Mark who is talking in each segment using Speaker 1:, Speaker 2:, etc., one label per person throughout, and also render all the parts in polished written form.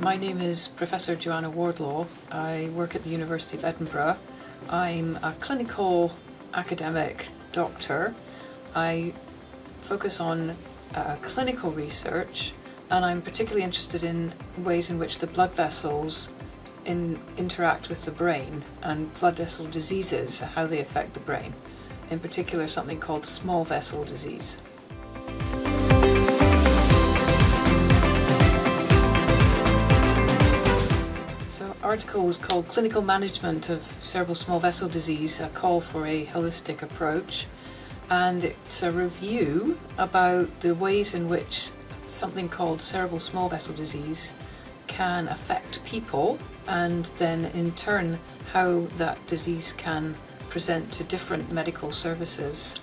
Speaker 1: My name is Professor Joanna Wardlaw. I work at the University of Edinburgh. I'm a clinical academic doctor. I focus on clinical research, and I'm particularly interested in ways in which the blood vessels interact with the brain and blood vessel diseases, how they affect the brain. In particular, something called small vessel disease. So the article was called Clinical Management of Cerebral Small Vessel Disease, a call for a holistic approach. And it's a review about the ways in which something called cerebral small vessel disease can affect people, and then in turn how that disease can present to different medical services.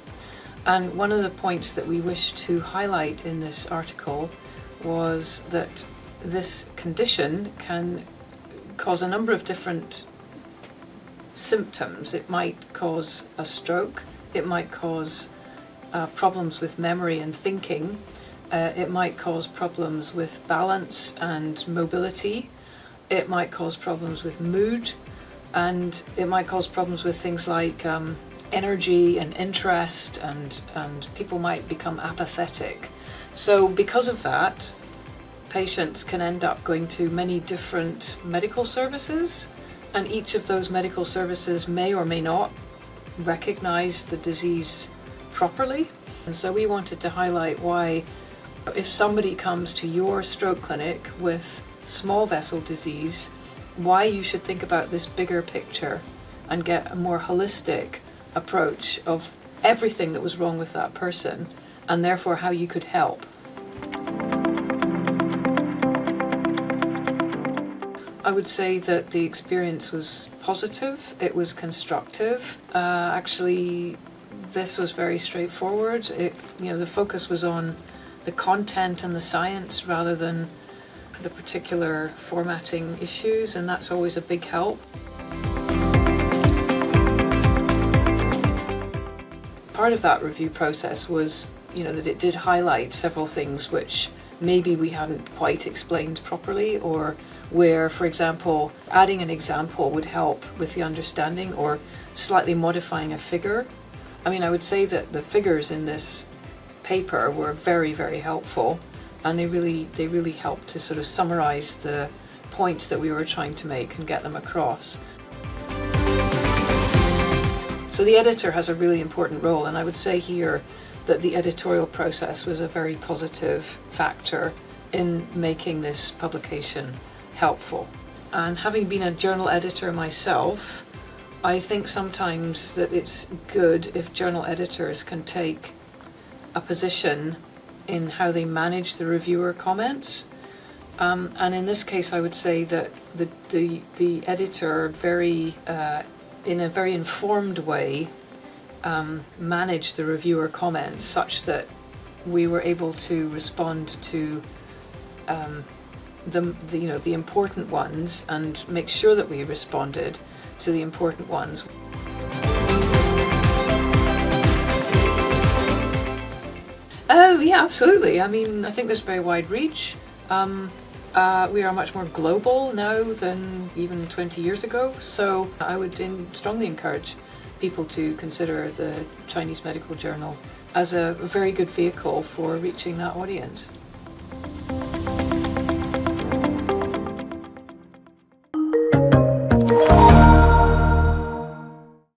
Speaker 1: And one of the points that we wish to highlight in this article was that this condition can cause a number of different symptoms. It might cause a stroke, it might cause problems with memory and thinking, it might cause problems with balance and mobility, it might cause problems with mood, and it might cause problems with things like energy and interest, and people might become apathetic. So because of that, patients can end up going to many different medical services, and each of those medical services may or may not recognize the disease properly. And so we wanted to highlight why, if somebody comes to your stroke clinic with small vessel disease, why you should think about this bigger picture and get a more holistic approach of everything that was wrong with that person, and therefore how you could help. I would say that the experience was positive, it was constructive. Actually, this was very straightforward. The focus was on the content and the science rather than the particular formatting issues, and that's always a big help. Part of that review process was, that it did highlight several things which maybe we hadn't quite explained properly, or where, for example, adding an example would help with the understanding, or slightly modifying a figure. I would say that the figures in this paper were very, very helpful, and they really helped to sort of summarize the points that we were trying to make and get them across. So the editor has a really important role, and I would say here that the editorial process was a very positive factor in making this publication helpful. And having been a journal editor myself, I think sometimes that it's good if journal editors can take a position in how they manage the reviewer comments. And in this case, I would say that the editor in a very informed way managed the reviewer comments such that we were able to respond to the important ones and make sure that we responded to the important ones. Oh yeah, absolutely. I think there's very wide reach. We are much more global now than even 20 years ago, so I would strongly encourage people to consider the Chinese Medical Journal as a very good vehicle for reaching that audience.